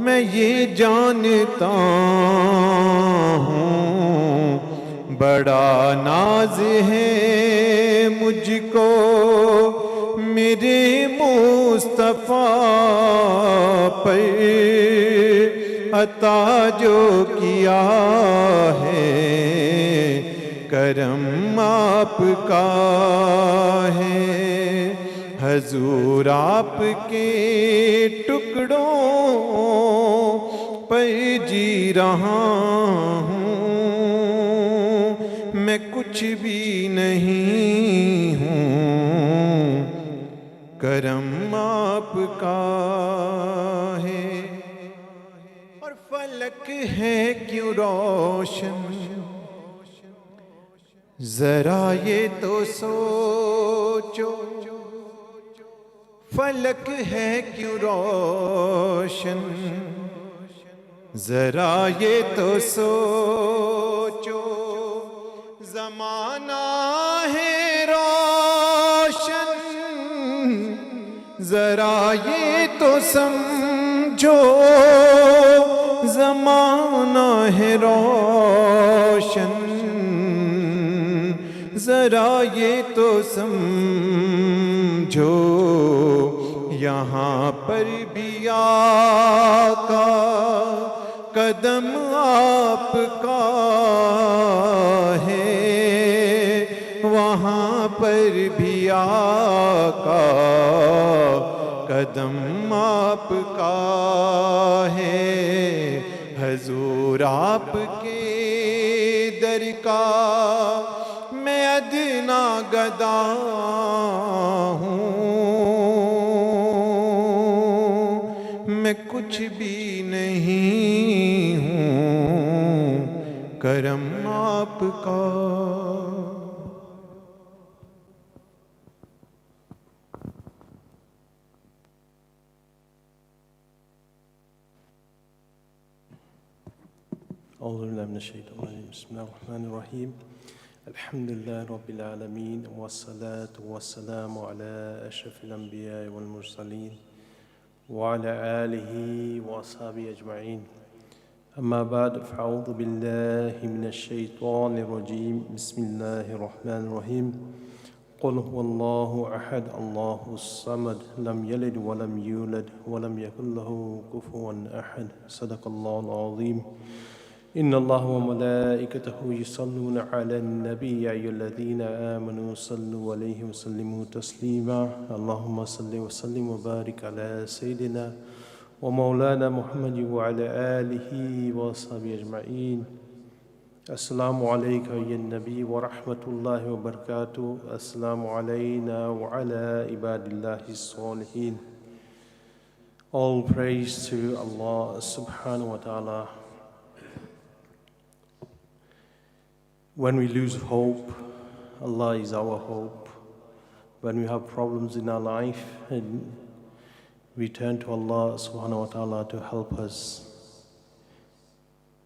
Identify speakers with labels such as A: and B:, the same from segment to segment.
A: میں یہ جانتا ہوں بڑا ناز ہے مجھ کو میرے مصطفیٰ پر، عطا جو کیا ہے کرم آپ کا ہے، حضور آپ کے ٹکڑوں پر جی رہا ہوں، میں کچھ بھی نہیں ہوں، کرم آپ کا ہے۔ اور فلک ہے کیوں روشن، ذرا یہ تو سوچو، فلک ہے کیوں روشن، ذرا یہ تو سوچو، زمانہ ہے روشن، ذرا یہ تو سمجھو، زمانہ ہے روشن، ذرا یہ تو سمجھو، یہاں پر بھی آقا قدم آپ کا ہے، وہاں پر بھی آقا قدم آپ کا ہے، حضور آپ کے در کا میں ادنا گدا ہوں، میں کچھ بھی نہیں ہوں، کرم آپ کا۔
B: أعوذ بالله من الشيطان الرجيم بسم الله الرحمن الرحيم الحمد لله رب العالمين والصلاة والسلام على أشرف الأنبياء والمرسلين وعلى آله وأصحابه أجمعين أما بعد فأعوذ بالله من الشيطان الرجيم بسم الله الرحمن الرحيم قل هو الله أحد الله الصمد لم يلد ولم يولد ولم يكن له كفوا أحد صدق الله العظيم إن الله وملائكته يصلون على النبي يا أيها الذين آمنوا صلوا عليه وسلموا تسليما اللهم صل وسلم وبارك على سيدنا ومولانا محمد وعلى آله وصحبه أجمعين السلام عليك يا النبي ورحمة الله وبركاته السلام علينا وعلى عباد الله الصالحين. All praise to Allah subhanahu wa ta'ala. When we lose hope, Allah is our hope. When we have problems in our life, we turn to Allah subhanahu wa ta'ala to help us.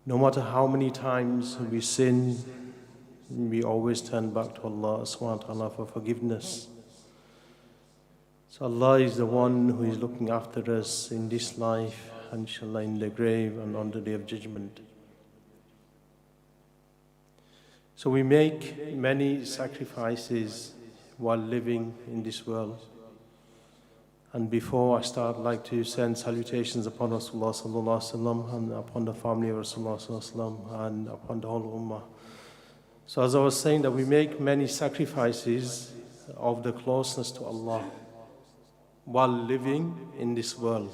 B: No matter how many times we sin, we always turn back to Allah subhanahu wa ta'ala for forgiveness. So Allah is the one who is looking after us in this life, inshallah in the grave and on the day of judgment. So we make many sacrifices while living in this world. And before I start, I'd like to send salutations upon Rasulullah sallallahu alaihi wasallam and upon the family of Rasulullah sallallahu alaihi wasallam and upon the whole ummah. So as I was saying, that we make many sacrifices of the closeness to Allah while living in this world.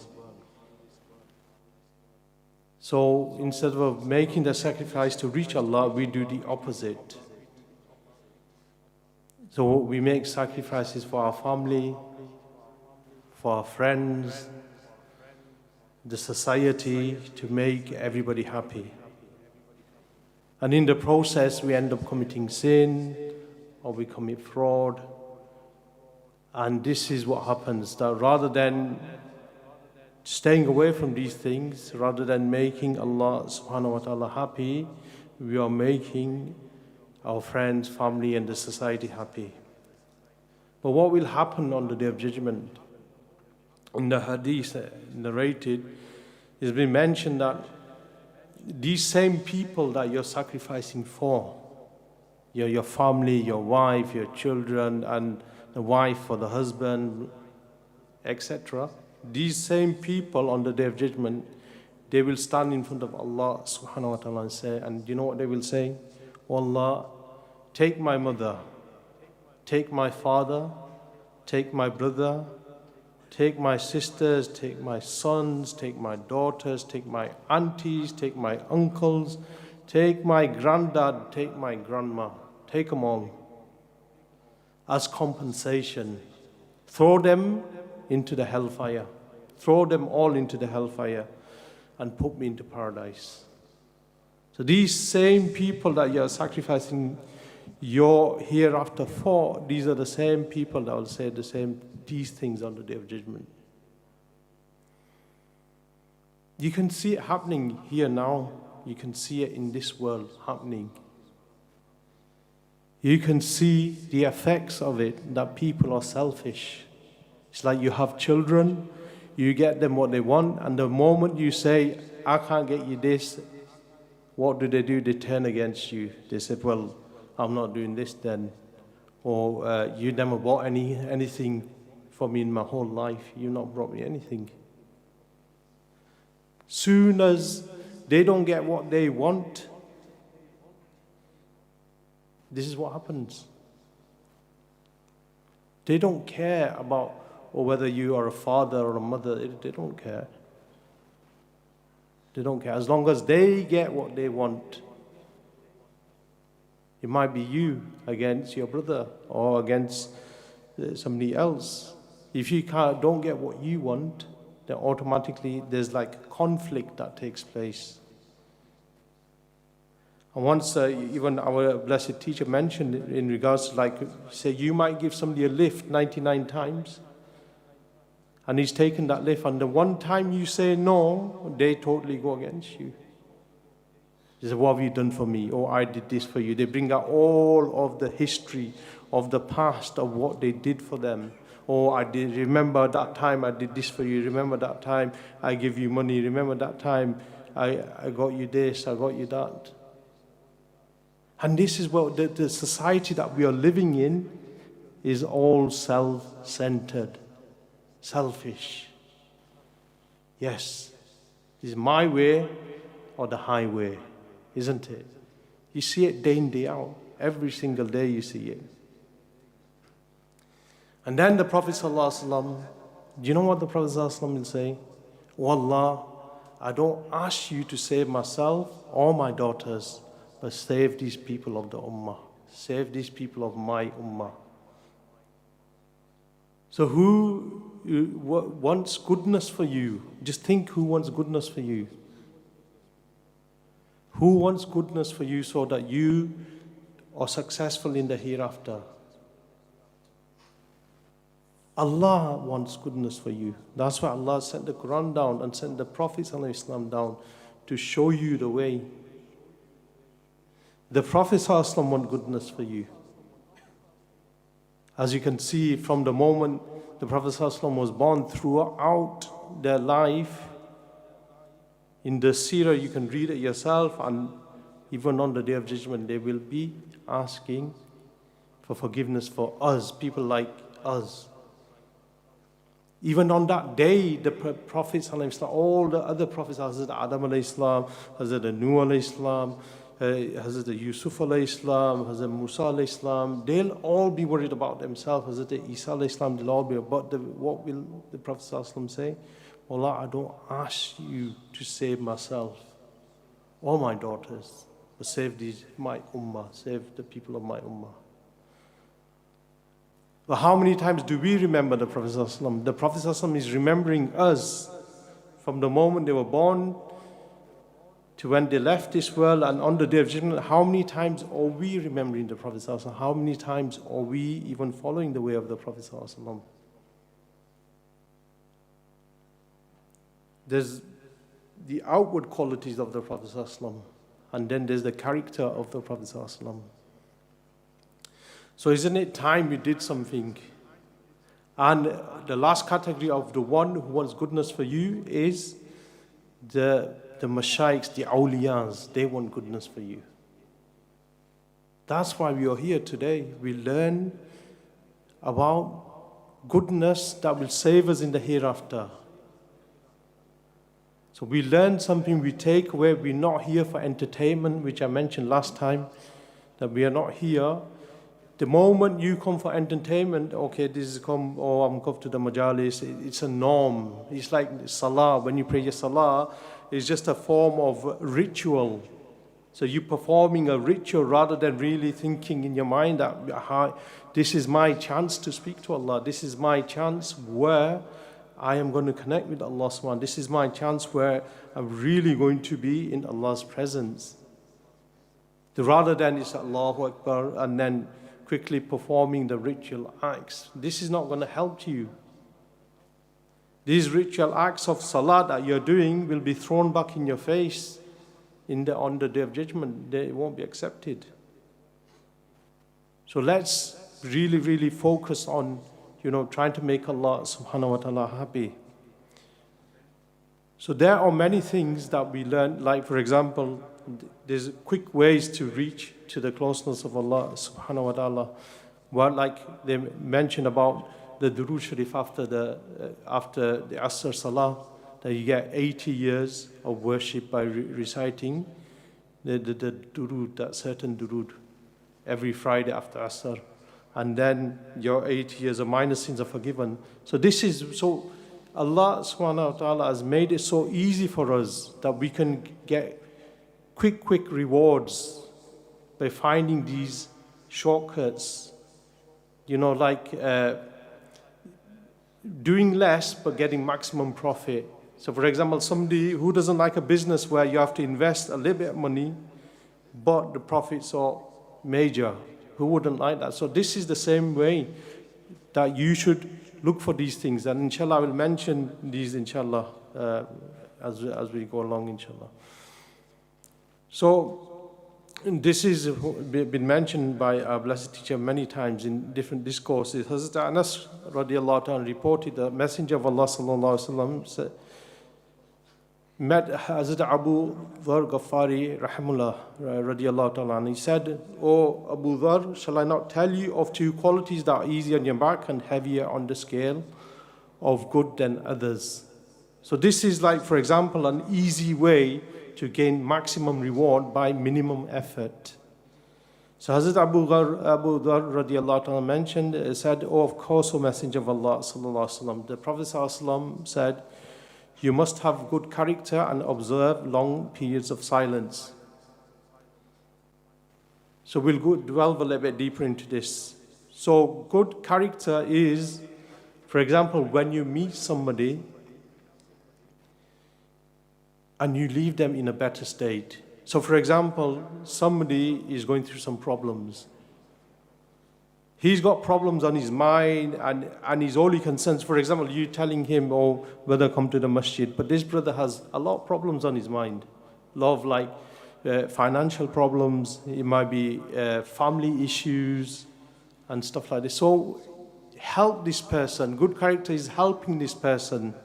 B: So instead of making the sacrifice to reach Allah, we do the opposite. So we make sacrifices for our family, for our friends, the society, to make everybody happy. And in the process, we end up committing sin, or we commit fraud. And this is what happens, that rather than staying away from these things, rather than making Allah subhanahu wa ta'ala happy, we are making our friends, family, and the society happy. But what will happen on the Day of Judgment? In the hadith narrated, It's been mentioned that these same people that you're sacrificing for, your family, your wife, your children, and the wife for the husband, etc. These same people on the Day of Judgment, they will stand in front of Allah subhanahu wa ta'ala and say, and you know what they will say? Oh Allah, take my mother, take my father, take my brother, take my sisters, take my sons, take my daughters, take my aunties, take my uncles, take my granddad, take my grandma, take them all as compensation. Throw them into the hellfire. Throw them all into the hellfire and put me into paradise. So these same people that you're sacrificing your hereafter for, these are the same people that will say these things on the Day of Judgment. You can see it happening here now. You can see it in this world happening. You can see the effects of it, that people are selfish. It's like you have children, you get them what they want, and the moment you say, I can't get you this, what do? They turn against you. They said, well, I'm not doing this then. Or you never bought anything for me in my whole life. You've not brought me anything. Soon as they don't get what they want, this is what happens. They don't care about or whether you are a father or a mother. They don't care. They don't care. As long as they get what they want. It might be you against your brother or against somebody else. If you don't get what you want, then automatically there's like conflict that takes place. And once even our blessed teacher mentioned in regards to like, say you might give somebody a lift 99 times, and he's taken that lift, and the one time you say no, they totally go against you. They say, what have you done for me? Or I did this for you. They bring out all of the history of the past of what they did for them. Oh, I did remember that time I did this for you. Remember that time I gave you money. Remember that time I got you this, I got you that. And this is what the society that we are living in is all self-centered, selfish. Yes, it's my way or the highway, isn't it? You see it day in, day out. Every single day you see it. And then the Prophet ﷺ, do you know what the Prophet ﷺ will say? Oh Allah, I don't ask you to save myself or my daughters, but save these people of the Ummah. Save these people of my Ummah. So who wants goodness for you? Just think who wants goodness for you. Who wants goodness for you so that you are successful in the hereafter? Allah wants goodness for you. That's why Allah sent the Quran down and sent the Prophet ﷺ down to show you the way. The Prophet ﷺ wants goodness for you. As you can see from the moment the Prophet ﷺ was born, throughout their life, in the seerah you can read it yourself, and even on the Day of Judgment they will be asking for forgiveness for us, people like us. Even on that day, the Prophet ﷺ, all the other prophets, Hazrat Adam alayhi salam, Hazrat Nuh alayhi salam, Hazrat Yusuf alayhi salam, Hazrat Musa alayhi salam, they'll all be worried about themselves. Hazrat Isa alayhi salam, they'll all be. But what will the Prophet ﷺ say? Allah, I don't ask you to save myself or my daughters, but save my ummah, save the people of my ummah. But how many times do we remember the Prophet ﷺ? The Prophet ﷺ is remembering us from the moment they were born to when they left this world, and on the Day of Judgment. How many times are we remembering the Prophet ﷺ? How many times are we even following the way of the Prophet ﷺ? There's the outward qualities of the Prophet ﷺ, and then there's the character of the Prophet ﷺ. So isn't it time we did something? And the last category of the one who wants goodness for you is the mashaykhs, the awliyas, they want goodness for you. That's why we are here today. We learn about goodness that will save us in the hereafter. So we learn something, we take away. We're not here for entertainment, which I mentioned last time, that we are not here. The moment you come for entertainment, okay, this is come, oh, I'm going to the majalis, it's a norm. It's like salah. When you pray your salah, it's just a form of ritual. So you're performing a ritual rather than really thinking in your mind that this is my chance to speak to Allah. This is my chance where I am going to connect with Allah subhanahu wa ta'ala. This is my chance where I'm really going to be in Allah's presence. Rather than it's Allahu Akbar and then quickly performing the ritual acts. This is not going to help you. These ritual acts of salah that you're doing will be thrown back in your face on the day of judgment. They won't be accepted. So let's really, really focus on, trying to make Allah subhanahu wa ta'ala happy. So there are many things that we learn, like for example, there's quick ways to reach to the closeness of Allah subhanahu wa ta'ala. Well, like they mentioned about the Durood Sharif after the Asr Salah, that you get 80 years of worship by reciting the Durood, that certain Durood, every Friday after Asr. And then your 80 years of minor sins are forgiven. So Allah subhanahu wa ta'ala has made it so easy for us that we can get quick rewards by finding these shortcuts. Like doing less but getting maximum profit. So for example, somebody who doesn't like a business where you have to invest a little bit of money, but the profits are major. Who wouldn't like that? So this is the same way that you should look for these things. And inshallah, I will mention these inshallah as we go along inshallah. So this has been mentioned by our blessed teacher many times in different discourses. Hazrat Anas radiallahu ta'ala reported the Messenger of Allah sallallahu alaihi wasallam met Hazrat Abu Dhar Ghaffari rahimullah radiallahu ta'ala, and he said, "O Abu Dhar, shall I not tell you of two qualities that are easier on your back and heavier on the scale of good than others?" So this is like, for example, an easy way to gain maximum reward by minimum effort. So Hazrat Abu Dhar radiallahu ta'ala mentioned, said, "Oh, of course, O Messenger of Allah sallallahu alaihi wasallam." The Prophet sallallahu alaihi wasallam said, "You must have good character and observe long periods of silence." So we'll delve a little bit deeper into this. So good character is, for example, when you meet somebody and you leave them in a better state. So for example, somebody is going through some problems. He's got problems on his mind and his only concerns. For example, you telling him, "Oh, brother, come to the masjid." But this brother has a lot of problems on his mind. A lot of like financial problems. It might be family issues and stuff like this. So help this person. Good character is helping this person.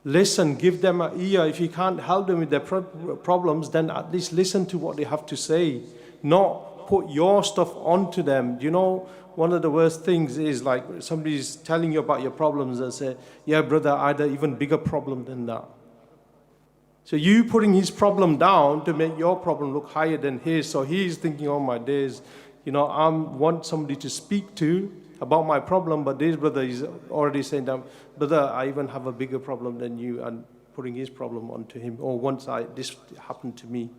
B: Listen, give them an ear. If you can't help them with their problems, then at least listen to what they have to say. Not put your stuff onto them. One of the worst things is like somebody's telling you about your problems and say, "Yeah, brother, I had an even bigger problem than that." So you putting his problem down to make your problem look higher than his. So he's thinking, "Oh my days, I want somebody to speak to about my problem," but this brother is already saying that, "Brother, I even have a bigger problem than you," and putting his problem onto him. Or this happened to me.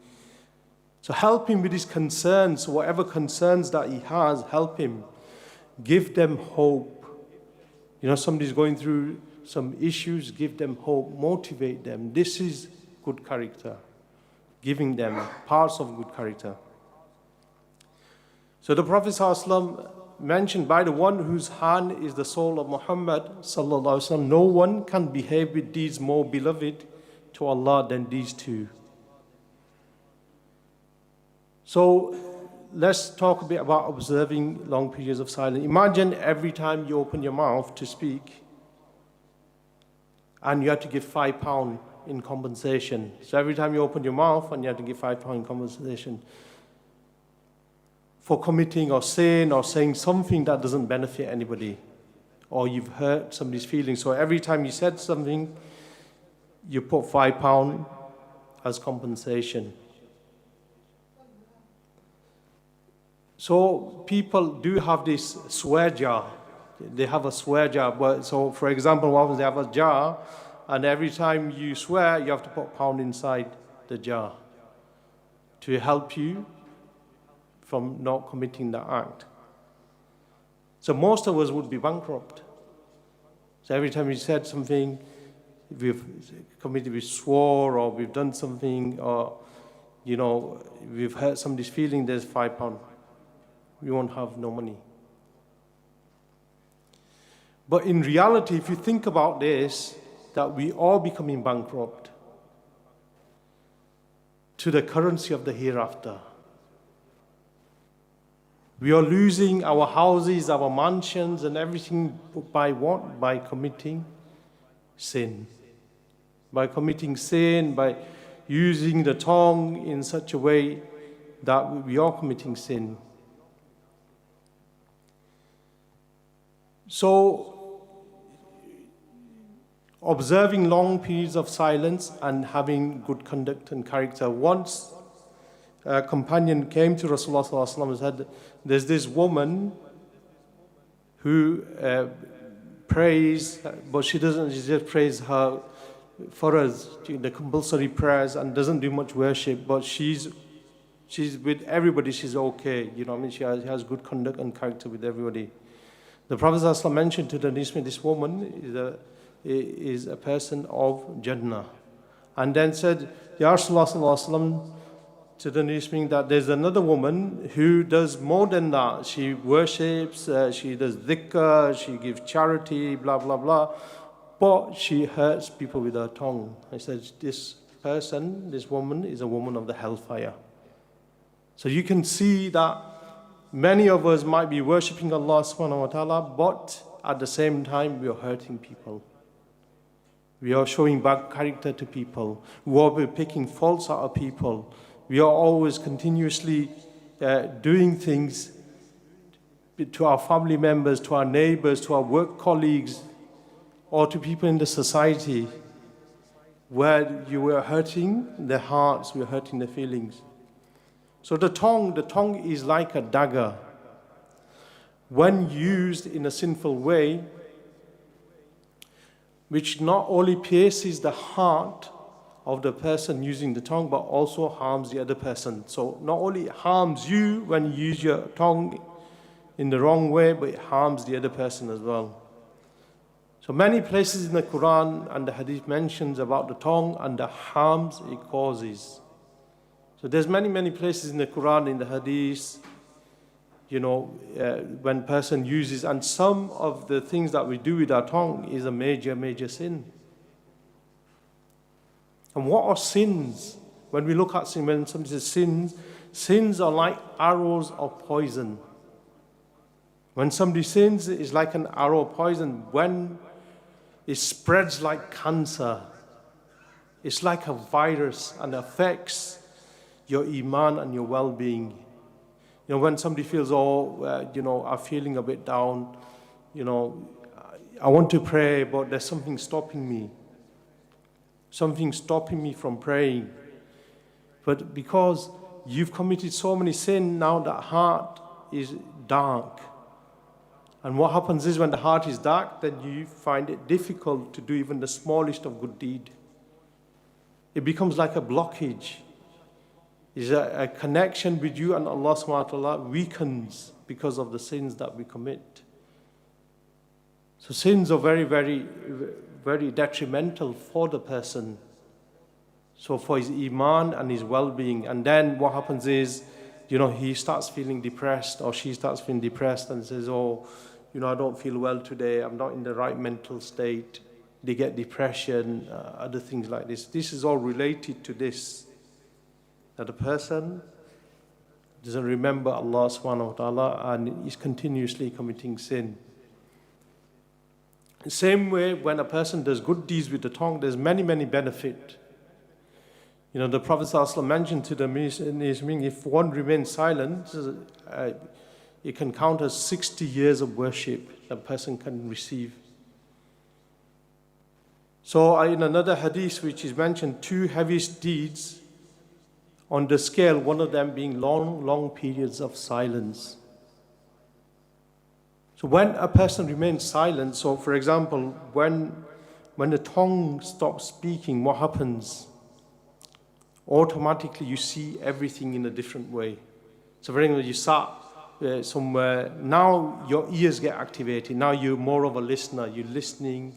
B: So help him with his concerns, whatever concerns that he has, help him. Give them hope. Somebody's going through some issues, give them hope, motivate them. This is good character. Giving them parts of good character. So the Prophet ﷺ mentioned, by the one whose hand is the soul of Muhammad sallallahu alaihi wasallam, no one can behave with deeds more beloved to Allah than these two. So let's talk a bit about observing long periods of silence. Imagine every time you open your mouth to speak and you have to give £5 in compensation. So every time you open your mouth and you have to give £5 in compensation for committing or saying something that doesn't benefit anybody, or you've hurt somebody's feelings. So every time you said something, you put £5 as compensation. So people do have this swear jar. They have a swear jar. But so, for example, what happens? They have a jar, and every time you swear, you have to put £1 inside the jar to help you from not committing the act. So most of us would be bankrupt. So every time we said something, we swore, or we've done something, or we've hurt somebody's feeling, there's £5. We won't have no money. But in reality, if you think about this, that we are becoming bankrupt to the currency of the hereafter. We are losing our houses, our mansions, and everything by what? By committing sin. By committing sin, by using the tongue in such a way that we are committing sin. So, observing long periods of silence and having good conduct and character. Once a companion came to Rasulullah ﷺ and said, there's this woman who prays, but she just prays her faraz, the compulsory prayers, and doesn't do much worship, but she's with everybody, she's okay. She has good conduct and character with everybody. The Prophet ﷺ mentioned to the Nismi, this woman is a person of Jannah. And then said, Ya Rasulullah to the Nismi, that there's another woman who does more than that. She worships, she does dhikr, she gives charity, blah, blah, blah. But she hurts people with her tongue. I said, this woman is a woman of the hellfire. So you can see that many of us might be worshipping Allah subhanahu wa ta'ala, but at the same time we are hurting people. We are showing bad character to people. We are picking faults out of people. We are always continuously doing things to our family members, to our neighbors, to our work colleagues, or to people in the society where you were hurting their hearts, we are hurting their feelings. So the tongue is like a dagger. When used in a sinful way, which not only pierces the heart of the person using the tongue, but also harms the other person. So not only harms you when you use your tongue in the wrong way, but it harms the other person as well. So many places in the Quran and the Hadith mentions about the tongue and the harms it causes. So there's many places in the Quran, in the Hadith, when person uses, and some of the things that we do with our tongue is a major sin. And what are sins? When we look at sin, when somebody says sins are like arrows of poison. When somebody sins, it's like an arrow of poison. When it spreads like cancer, it's like a virus and affects your iman and your well-being. When somebody feels, I'm feeling a bit down, I want to pray, but there's something stopping me. Something stopping me from praying. But because you've committed so many sins, now that heart is dark. And what happens is when the heart is dark, then you find it difficult to do even the smallest of good deed. It becomes like a blockage. Is a connection with you and Allah subhanahu wa ta'ala weakens because of the sins that we commit. So sins are very detrimental for the person. So for his iman and his well-being. And then what happens is, he starts feeling depressed, or she starts feeling depressed and says, I don't feel well today, I'm not in the right mental state. They get depression, other things like this. This is all related to this. That a person doesn't remember Allah subhanahu wa ta'ala and is continuously committing sin. Same way, when a person does good deeds with the tongue, there's many, many benefits. The Prophet ﷺ mentioned to them in his meaning, if one remains silent, it can count as 60 years of worship a person can receive. So in another hadith which is mentioned, 2 heaviest deeds on the scale, one of them being long, long periods of silence. So when a person remains silent, so for example, when the tongue stops speaking, what happens? Automatically you see everything in a different way. So for example, you sat somewhere, now your ears get activated, now you're more of a listener, you're listening,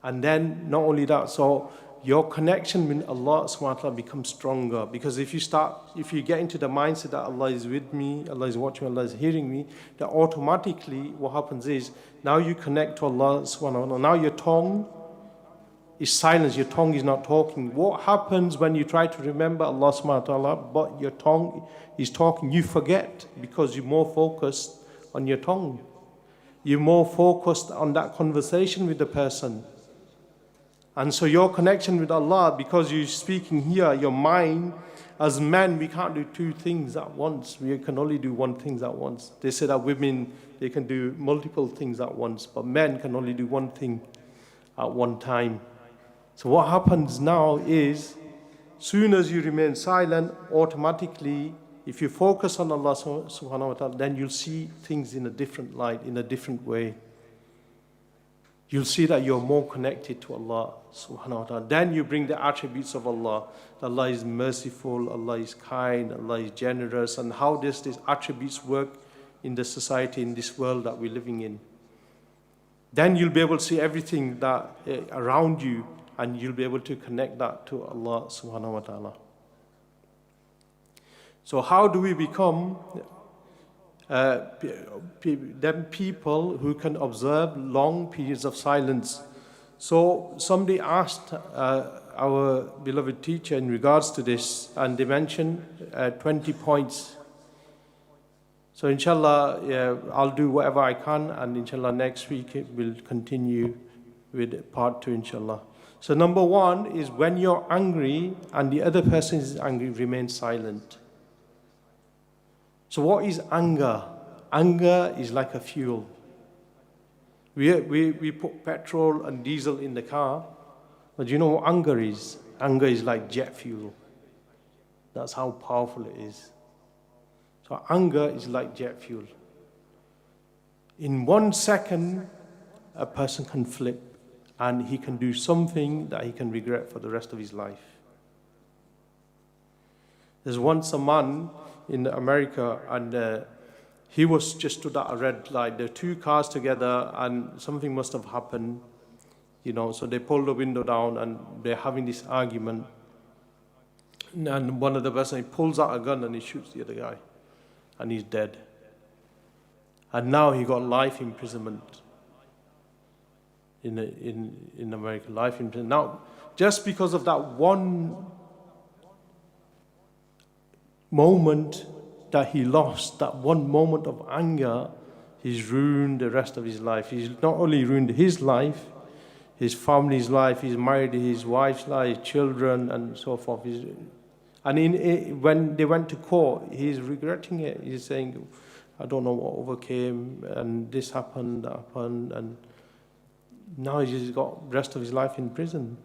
B: and then not only that, so your connection with Allah subhanahu wa ta'ala becomes stronger, because if you get into the mindset that Allah is with me, Allah is watching, Allah is hearing me, then automatically what happens is, now you connect to Allah subhanahu wa ta'ala, now your tongue is silence, your tongue is not talking. What happens when you try to remember Allah subhanahu wa ta'ala, but your tongue is talking? You forget, because you're more focused on your tongue. You're more focused on that conversation with the person. And so your connection with Allah, because you're speaking here, your mind, as men, we can't do 2 things at once. We can only do 1 thing at once. They say that women, they can do multiple things at once, but men can only do 1 thing at one time. So what happens now is, soon as you remain silent, automatically, if you focus on Allah subhanahu wa ta'ala, then you'll see things in a different light, in a different way. You'll see that you're more connected to Allah subhanahu wa ta'ala. Then you bring the attributes of Allah. Allah is merciful, Allah is kind, Allah is generous, and how does these attributes work in the society, in this world that we're living in. Then you'll be able to see everything that around you, and you'll be able to connect that to Allah subhanahu wa ta'ala. So how do we become them people who can observe long periods of silence? So somebody asked our beloved teacher in regards to this, and they mentioned 20 points. So inshallah, I'll do whatever I can, and inshallah next week we'll continue with part 2, inshallah. So number 1 is, when you're angry and the other person is angry, remain silent. So what is anger? Anger is like a fuel. We put petrol and diesel in the car, but you know what anger is? Anger is like jet fuel. That's how powerful it is. So anger is like jet fuel. In 1 second, a person can flip, and he can do something that he can regret for the rest of his life. There's once a man in America, and he was just stood at a red light. There were 2 cars together, and something must have happened, so they pulled the window down, and they're having this argument. And one of the person, he pulls out a gun and he shoots the other guy, and he's dead. And now he got life imprisonment in America, life imprisonment. Now, just because of that one moment that he lost, that one moment of anger, he's ruined the rest of his life. He's not only ruined his life, his family's life, he's married his wife's life, children, and so forth. And when they went to court, he's regretting it. He's saying, I don't know what overcame, and this happened, that happened, and now he's got the rest of his life in prison.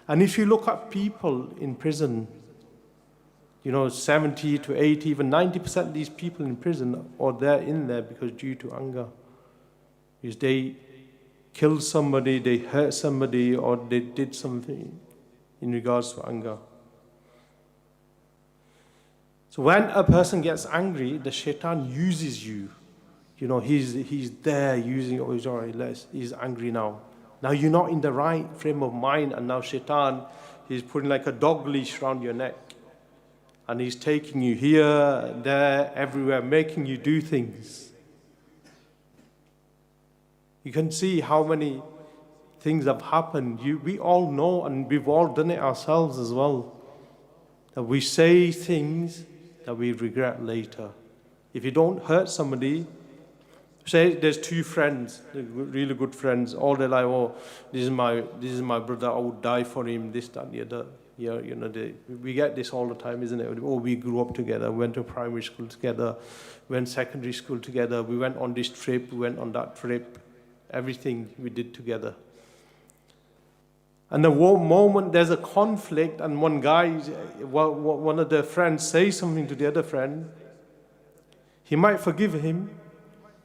B: And if you look at people in prison, 70 to 80, even 90% of these people in prison, or they're in there because due to anger. Because they killed somebody, they hurt somebody, or they did something in regards to anger. So when a person gets angry, the shaitan uses you. He's there using, he's angry now. Now you're not in the right frame of mind, and now shaitan, he's putting like a dog leash around your neck. And he's taking you here, there, everywhere, making you do things. You can see how many things have happened. We all know, and we've all done it ourselves as well, that we say things that we regret later. If you don't hurt somebody, Say there's two friends, really good friends, all their life, oh, this is my brother, I would die for him, this, that, the other. Yeah, we get this all the time, isn't it? Oh, we grew up together, went to primary school together, went secondary school together, we went on this trip, we went on that trip, everything we did together. And the moment there's a conflict and one of the friends says something to the other friend, he might forgive him,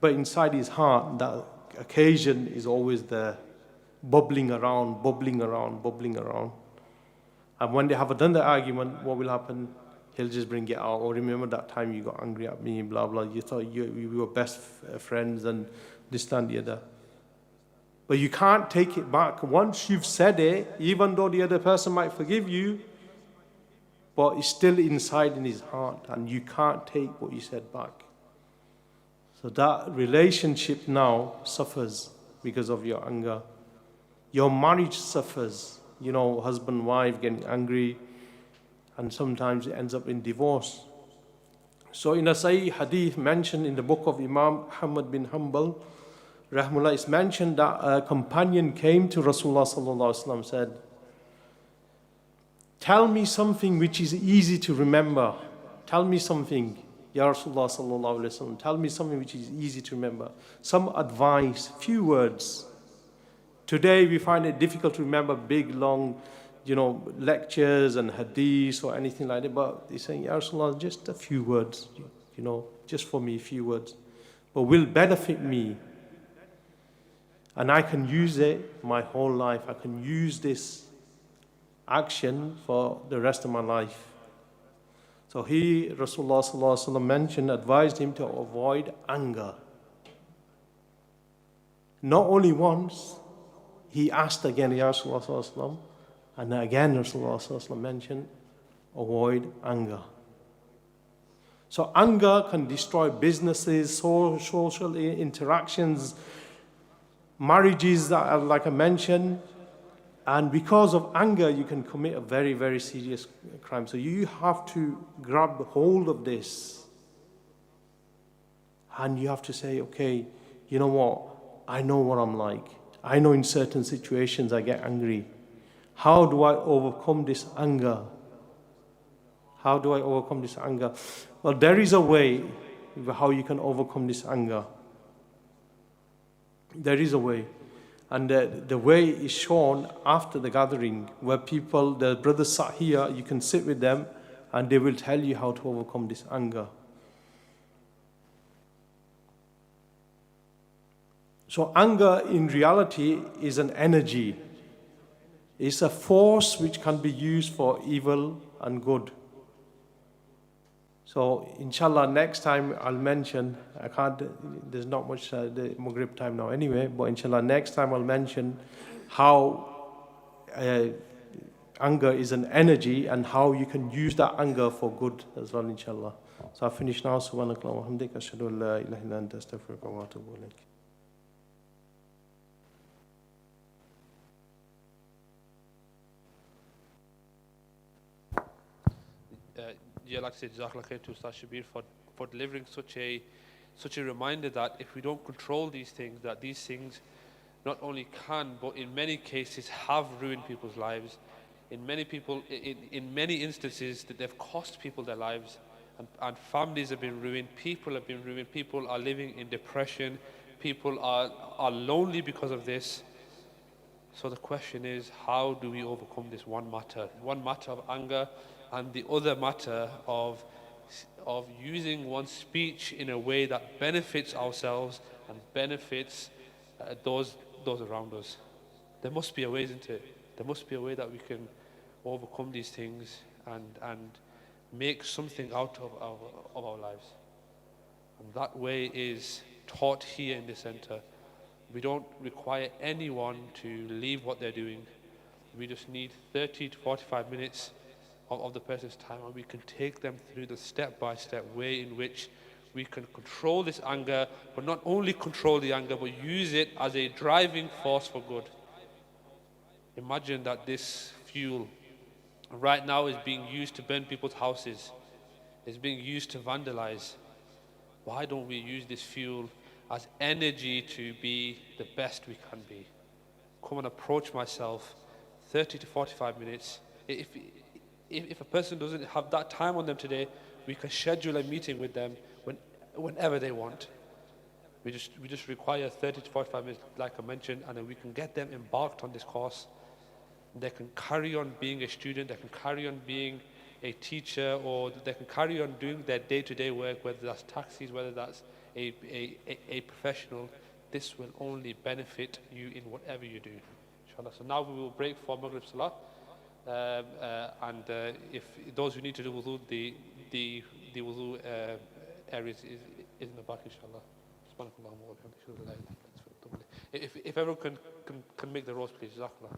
B: but inside his heart, that occasion is always there, bubbling around. And when they have done the argument, what will happen? He'll just bring it out. Or remember that time you got angry at me, blah, blah. You thought we were best friends and this and the other. But you can't take it back. Once you've said it, even though the other person might forgive you, but it's still inside in his heart, and you can't take what you said back. So that relationship now suffers because of your anger. Your marriage suffers. Husband, wife getting angry, and sometimes it ends up in divorce. So in a Sahih hadith mentioned in the book of Imam Ahmad bin Hanbal, Rahmullah, it's mentioned that a companion came to Rasulullah sallallahu alaihi wasallam, said, tell me something which is easy to remember. Tell me something, Ya Rasulullah sallallahu alaihi wasallam. Tell me something which is easy to remember. Some advice, few words. Today we find it difficult to remember big, long, lectures and hadiths or anything like that. But he's saying, Ya Rasulullah, just a few words, just for me, a few words. But will benefit me. And I can use it my whole life. I can use this action for the rest of my life. So Rasulullah sallallahu alaihi wasallam advised him to avoid anger. Not only once, he asked again, Ya Rasulullah sallallahu alaihi wasallam, and again Rasulullah sallallahu alaihi wasallam mentioned, avoid anger. So anger can destroy businesses, social interactions, marriages, like I mentioned. And because of anger, you can commit a very, very serious crime. So you have to grab hold of this. And you have to say, okay, you know what? I know what I'm like. I know in certain situations I get angry. How do I overcome this anger? How do I overcome this anger? Well, there is a way how you can overcome this anger. There is a way. And the way is shown after the gathering, where the brothers sat here, you can sit with them, and they will tell you how to overcome this anger. So anger in reality is an energy. It's a force which can be used for evil and good. So inshallah, next time I'll mention, there's not much the Maghrib time now anyway, but inshallah next time I'll mention how anger is an energy and how you can use that anger for good as well, inshallah. So I finish now. Subhanakallah wa hamdika, ashhadu an la ilaha illa anta, astaghfiruka wa atubu ilayk.
C: Like I said, Jazakallah khair to Ustadh Shabbir for delivering such a reminder that if we don't control these things, that these things not only can, but in many cases have ruined people's lives. In many instances that they've cost people their lives, and families have been ruined, people have been ruined, people are living in depression, people are lonely because of this. So the question is, how do we overcome this one matter of anger, and the other matter of using one's speech in a way that benefits ourselves and benefits those around us? There must be a way, isn't it? There must be a way that we can overcome these things and make something out of our lives. And that way is taught here in the center. We don't require anyone to leave what they're doing. We just need 30 to 45 minutes of the person's time, and we can take them through the step-by-step way in which we can control this anger, but not only control the anger, but use it as a driving force for good. Imagine that this fuel right now is being used to burn people's houses, is being used to vandalize. Why don't we use this fuel as energy to be the best we can be. Come and approach myself 30 to 45 minutes. If a person doesn't have that time on them today, we can schedule a meeting with them whenever they want. We just require 30 to 45 minutes, like I mentioned, and then we can get them embarked on this course. They can carry on being a student, they can carry on being a teacher, or they can carry on doing their day-to-day work, whether that's taxis, whether that's a professional. This will only benefit you in whatever you do, inshallah. So now we will break for Maghrib Salah. And if those who need to do wudu, the wudu areas is in the back, inshallah. If everyone can make the rows, please. Jazakallah.